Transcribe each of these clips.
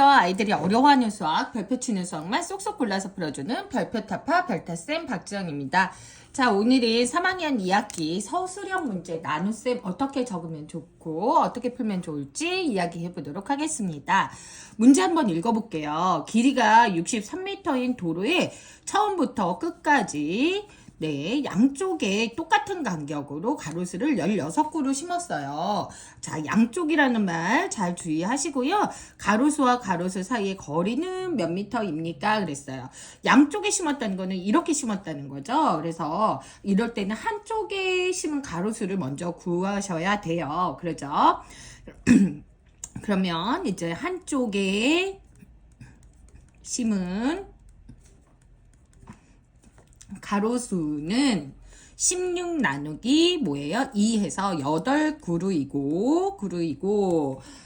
안녕하세요. 아이들이 어려워하는 수학, 별표 치는 수학만 쏙쏙 골라서 풀어주는 별표타파 별타쌤 박지영입니다. 자, 오늘은 3학년 2학기 서술형 문제 나눗셈 어떻게 적으면 좋고 어떻게 풀면 좋을지 이야기해 보도록 하겠습니다. 문제 한번 읽어볼게요. 길이가 63m인 도로에 처음부터 끝까지 양쪽에 똑같은 간격으로 가로수를 16그루 심었어요. 자, 양쪽이라는 말 잘 주의하시고요. 가로수와 가로수 사이의 거리는 몇 미터입니까? 그랬어요. 양쪽에 심었다는 거는 이렇게 심었다는 거죠. 그래서 이럴 때는 한쪽에 심은 가로수를 먼저 구하셔야 돼요. 그러죠? 그러면 이제 한쪽에 심은 가로수는 16 나누기 뭐예요? 2 해서 8그루이고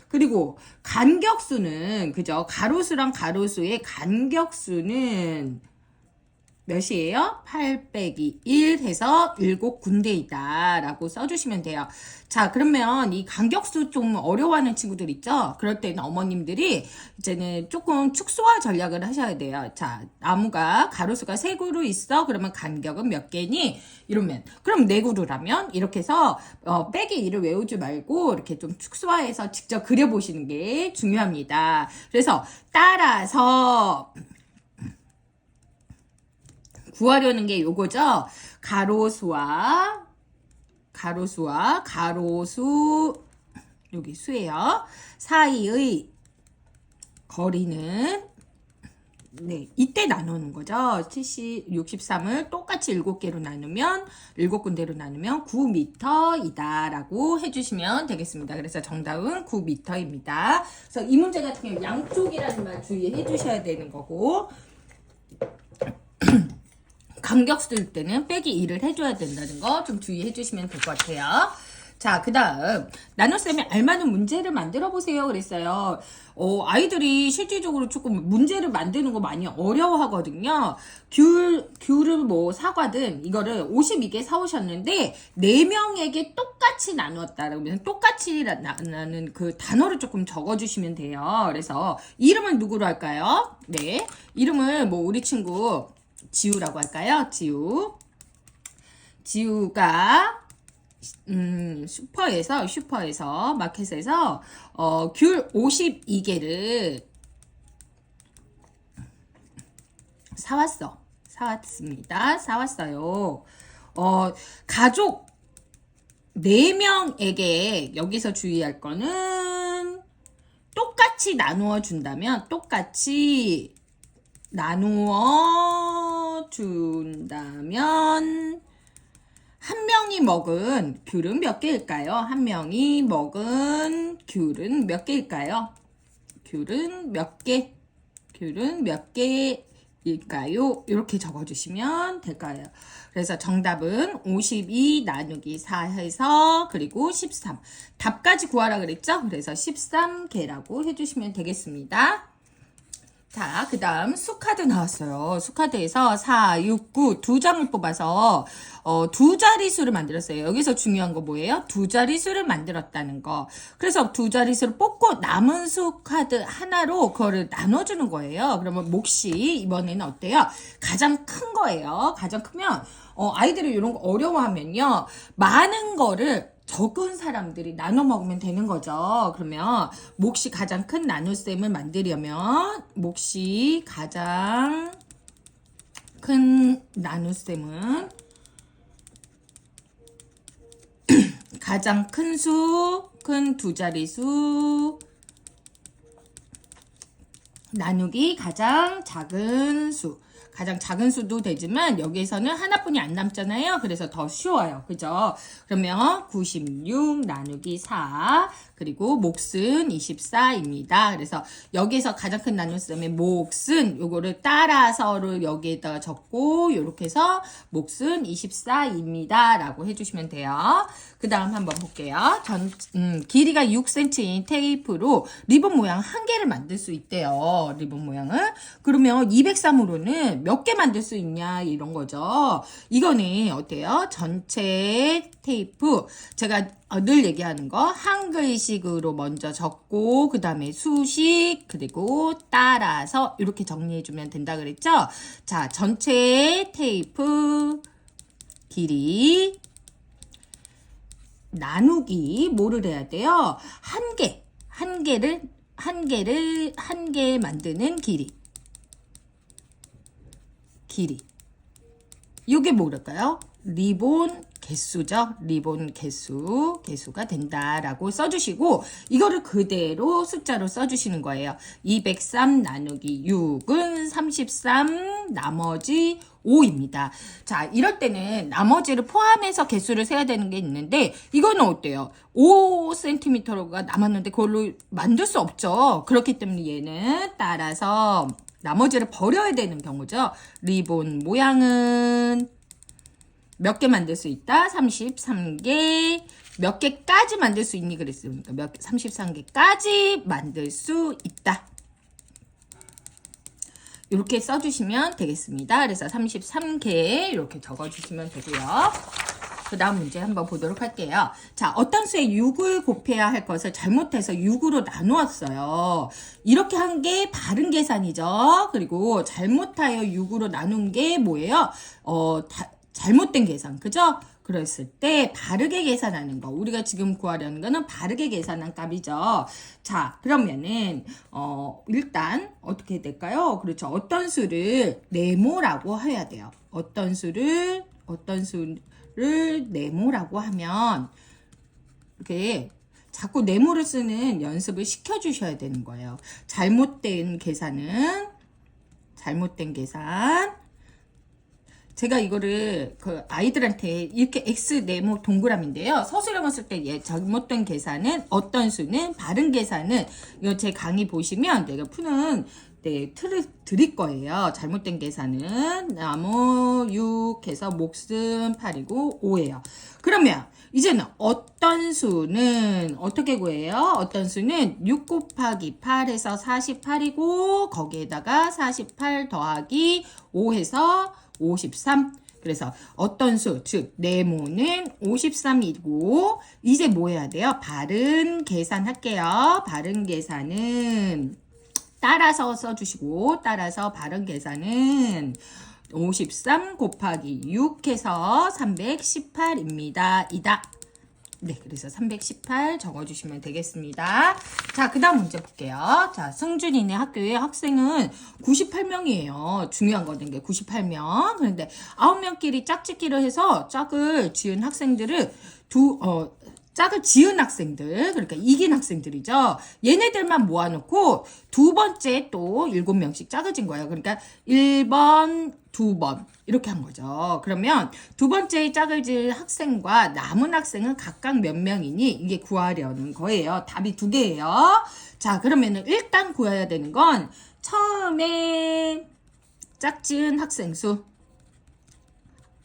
그리고 간격수는 그죠? 가로수랑 가로수의 간격수는 몇이에요? 8 빼기 1 해서 7군데이다 라고 써주시면 돼요. 자, 그러면 이 간격수 좀 어려워하는 친구들 있죠? 그럴 때는 어머님들이 이제는 조금 축소화 전략을 하셔야 돼요. 자, 나무가 가로수가 3그루 있어? 그러면 간격은 몇 개니? 이러면 그럼 4그루라면 이렇게 해서 빼기 1을 외우지 말고 이렇게 좀 축소화해서 직접 그려보시는 게 중요합니다. 그래서 따라서 구하려는 게 요거죠. 가로수와 가로수 여기 수예요. 사이의 거리는 이때 나누는 거죠. 63을 똑같이 7개로 나누면 7군데로 나누면 9m이다 라고 해주시면 되겠습니다. 그래서 정답은 9m입니다. 그래서 이 문제 같은 경우 양쪽이라는 말 주의해 주셔야 되는 거고 간격수일 때는 빼기 2를 해줘야 된다는 거 좀 주의해 주시면 될 것 같아요. 자, 그 다음 나눗셈에 알맞은 문제를 만들어 보세요 그랬어요. 아이들이 실질적으로 조금 문제를 만드는 거 많이 어려워하거든요. 귤을 뭐 사과든 이거를 52개 사오셨는데 4명에게 똑같이 나누었다. 그러면 똑같이 나는 그 단어를 조금 적어주시면 돼요. 그래서 이름을 누구로 할까요? 네, 이름을 뭐 우리 친구 지우라고 할까요? 지우가 슈퍼에서 마켓에서 귤 52개를 사왔어요. 가족 4명에게 여기서 주의할 거는 똑같이 나누어 준다면 한 명이 먹은 귤은 몇 개일까요? 한 명이 먹은 귤은 몇 개일까요? 귤은 몇 개일까요? 이렇게 적어주시면 될까요? 그래서 정답은 52 나누기 4 해서 그리고 13 답까지 구하라 그랬죠? 그래서 13개라고 해주시면 되겠습니다. 자, 그 다음 수카드 나왔어요. 수카드에서 4, 6, 9 두 장을 뽑아서 두 자릿수를 만들었어요. 여기서 중요한 거 뭐예요? 두 자릿수를 만들었다는 거. 그래서 두 자릿수를 뽑고 남은 수카드 하나로 그거를 나눠주는 거예요. 그러면 몫이 이번에는 어때요? 가장 큰 거예요. 가장 크면 아이들이 이런 거 어려워하면요. 많은 거를 적은 사람들이 나눠 먹으면 되는 거죠. 그러면 몫이 가장 큰 나눗셈을 만들려면 몫이 가장 큰 나눗셈은 가장 큰 수, 큰 두 자릿수 나누기 가장 작은 수. 가장 작은 수도 되지만 여기에서는 하나뿐이 안 남잖아요. 그래서 더 쉬워요. 그죠? 그러면 96 나누기 4 그리고 몫은 24입니다. 그래서 여기서 가장 큰 나눗셈의 몫은 요거를 따라서를 여기에다가 적고 요렇게 해서 몫은 24입니다. 라고 해주시면 돼요. 그 다음 한번 볼게요. 길이가 6cm인 테이프로 리본 모양 한 개를 만들 수 있대요. 리본 모양을. 그러면 203으로는 그러면 몇 개 만들 수 있냐 이런 거죠. 이거는 어때요? 전체 테이프 제가 늘 얘기하는 거 한글식으로 먼저 적고 그 다음에 수식 그리고 따라서 이렇게 정리해주면 된다 그랬죠. 자, 전체 테이프 길이 나누기 뭐를 해야 돼요? 한 개 만드는 길이. 이게 뭐랄까요? 리본 개수죠. 리본 개수가 된다라고 써주시고 이거를 그대로 숫자로 써주시는 거예요. 203 나누기 6은 33 나머지 5입니다. 자, 이럴 때는 나머지를 포함해서 개수를 세야 되는 게 있는데 이거는 어때요? 5cm가 남았는데 그걸로 만들 수 없죠. 그렇기 때문에 얘는 따라서 나머지를 버려야 되는 경우죠. 리본 모양은 몇 개 만들 수 있다? 33개. 몇 개까지 만들 수 있니? 그랬으니까 33개까지 만들 수 있다. 이렇게 써주시면 되겠습니다. 그래서 33개 이렇게 적어주시면 되고요. 그 다음 문제 한번 보도록 할게요. 자, 어떤 수에 6을 곱해야 할 것을 잘못해서 6으로 나누었어요. 이렇게 한 게 바른 계산이죠. 그리고 잘못하여 6으로 나눈 게 뭐예요? 잘못된 계산, 그죠? 그랬을 때 바르게 계산하는 거. 우리가 지금 구하려는 거는 바르게 계산한 값이죠. 자, 그러면은 일단 어떻게 될까요? 그렇죠. 어떤 수를 네모라고 해야 돼요. 어떤 수를 네모라고 하면 이렇게 자꾸 네모를 쓰는 연습을 시켜주셔야 되는 거예요. 잘못된 계산 제가 이거를 그 아이들한테 이렇게 X 네모 동그라미인데요. 서술형을 쓸 때 잘못된 계산은 어떤 수는 바른 계산은 이거 제 강의 보시면 내가 푸는 틀을 드릴 거예요. 잘못된 계산은 나무 6 해서 목숨 8이고 5예요. 그러면 이제는 어떤 수는 어떻게 구해요? 어떤 수는 6 곱하기 8 해서 48이고 거기에다가 48 더하기 5 해서 53. 그래서 어떤 수, 즉 네모는 53이고 이제 뭐 해야 돼요? 바른 계산 할게요. 바른 계산은 따라서 써주시고 따라서 바른 계산은 53 곱하기 6 해서 318입니다. 네, 그래서 318 적어주시면 되겠습니다. 자, 그 다음 문제 볼게요. 자, 승준이네 학교의 학생은 98명이에요. 중요한 거는 게 98명. 그런데 9명끼리 짝짓기를 해서 짝을 지은 학생들을 짝을 지은 학생들, 그러니까 이긴 학생들이죠. 얘네들만 모아놓고 두 번째 또 7명씩 짝을 진 거예요. 그러니까 1번, 2번 이렇게 한 거죠. 그러면 두 번째 짝을 지은 학생과 남은 학생은 각각 몇 명이니 이게 구하려는 거예요. 답이 두 개예요. 자, 그러면은 일단 구해야 되는 건 처음에 짝지은 학생 수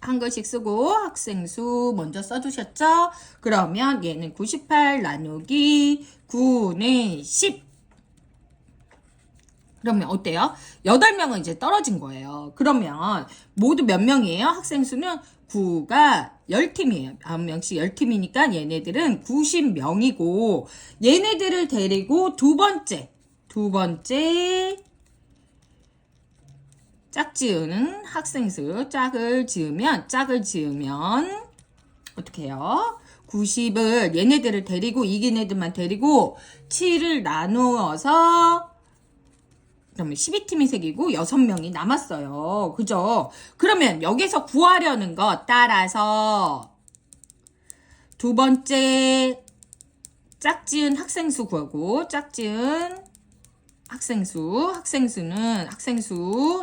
한글씩 쓰고 학생 수 먼저 써주셨죠? 그러면 얘는 98 나누기 9는 10. 그러면 어때요? 8명은 이제 떨어진 거예요. 그러면 모두 몇 명이에요? 학생 수는 9가 10팀이에요. 9명씩 10팀이니까 얘네들은 90명이고 얘네들을 데리고 두 번째 짝지은 학생 수 짝을 지으면 어떻게 해요? 90을 얘네들을 데리고 이긴 애들만 데리고 7을 나누어서 그러면 12팀이 생기고 6명이 남았어요. 그죠? 그러면 여기서 구하려는 거 따라서 두 번째 짝지은 학생 수 구하고 짝지은 학생수는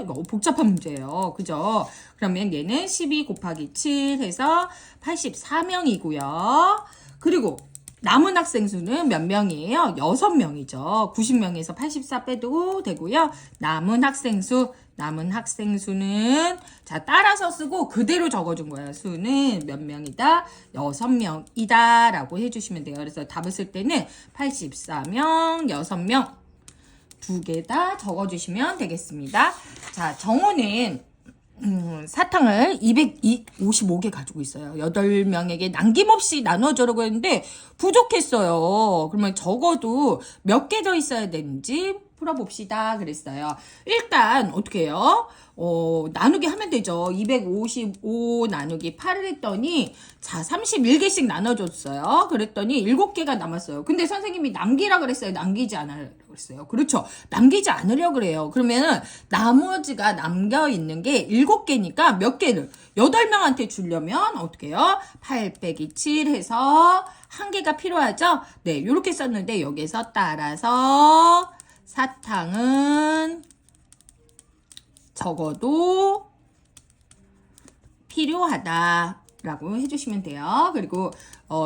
이거 복잡한 문제예요. 그죠? 그러면 얘는 12 곱하기 7 해서 84명이고요. 그리고 남은 학생수는 몇 명이에요? 6명이죠. 90명에서 84 빼도 되고요. 남은 학생수는 자 따라서 쓰고 그대로 적어준 거예요. 수는 몇 명이다? 6명이다 라고 해주시면 돼요. 그래서 답을 쓸 때는 84명, 6명 두 개 다 적어주시면 되겠습니다. 자, 정호는 사탕을 255개 가지고 있어요. 8명에게 남김없이 나눠주려고 했는데 부족했어요. 그러면 적어도 몇 개 더 있어야 되는지 풀어봅시다 그랬어요. 일단 어떻게 해요? 나누기 하면 되죠. 255 나누기 8을 했더니 자 31개씩 나눠줬어요. 그랬더니 7개가 남았어요. 근데 선생님이 남기라 그랬어요. 남기지 않으려고 그랬어요. 그렇죠. 남기지 않으려고 그래요. 그러면은 나머지가 남겨있는 게 7개니까 몇 개를 8명한테 주려면 어떻게 해요? 8 빼기 7 해서 1개가 필요하죠? 네, 이렇게 썼는데 여기서 따라서 사탕은 적어도 필요하다라고 해주시면 돼요. 그리고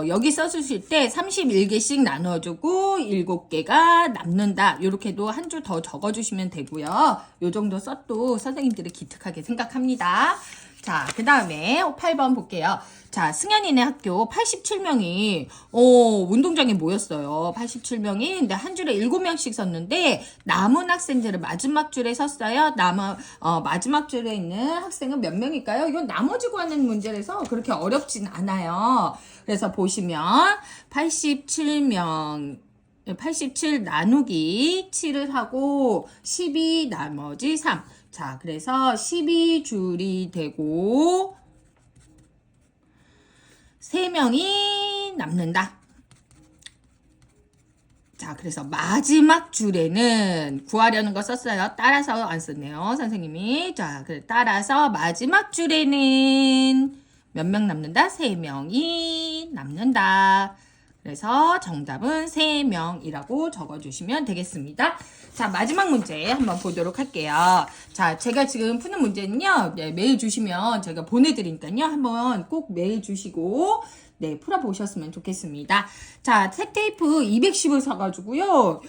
여기 써주실 때 31개씩 나눠주고 7개가 남는다. 이렇게도 한 줄 더 적어주시면 되고요. 요 정도 써도 선생님들이 기특하게 생각합니다. 자, 그 다음에 8번 볼게요. 자, 승현이네 학교 87명이 운동장에 모였어요. 87명이 근데 한 줄에 7명씩 썼는데 남은 학생들을 마지막 줄에 썼어요. 마지막 줄에 있는 학생은 몇 명일까요? 이건 나머지 구하는 문제라서 그렇게 어렵진 않아요. 그래서 보시면 87 나누기 7을 하고 12 나머지 3. 자, 그래서 12줄이 되고 3명이 남는다. 자, 그래서 마지막 줄에는 구하려는 거 썼어요. 따라서 안 썼네요, 선생님이. 자, 따라서 마지막 줄에는 몇 명 남는다? 3명이 남는다. 그래서 정답은 3명이라고 적어주시면 되겠습니다. 자, 마지막 문제 한번 보도록 할게요. 자, 제가 지금 푸는 문제는요, 네, 메일 주시면 제가 보내드리니까요, 한번 꼭 메일 주시고, 네, 풀어보셨으면 좋겠습니다. 자, 색테이프 210을 사가지고요,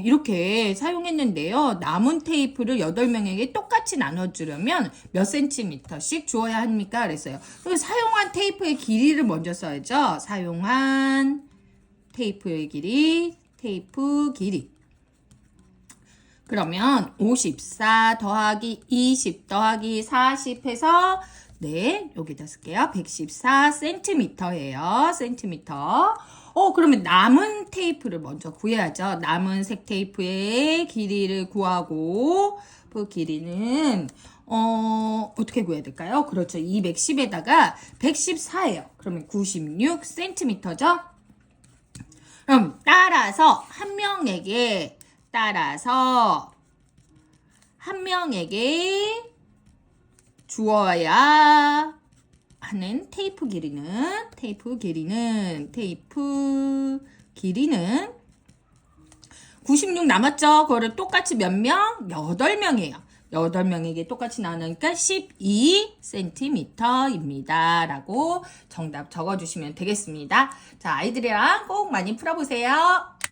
이렇게 사용했는데요, 남은 테이프를 8명에게 똑같이 나눠주려면 몇 센티미터씩 주어야 합니까? 그랬어요. 그리고 사용한 테이프의 길이를 먼저 써야죠. 사용한 테이프의 길이, 테이프 길이. 그러면 54 더하기 20 더하기 40 해서 네, 여기다 쓸게요. 114cm예요. 센티미터. 그러면 남은 테이프를 먼저 구해야죠. 남은 색 테이프의 길이를 구하고 그 길이는 어떻게 구해야 될까요? 그렇죠. 210에다가 114예요. 그러면 96cm죠. 그럼 따라서 한 명에게 주어야 하는 테이프 길이는 96 남았죠? 그거를 똑같이 몇 명? 8명이에요. 8명에게 똑같이 나누니까 12cm입니다. 라고 정답 적어주시면 되겠습니다. 자, 아이들이랑 꼭 많이 풀어보세요.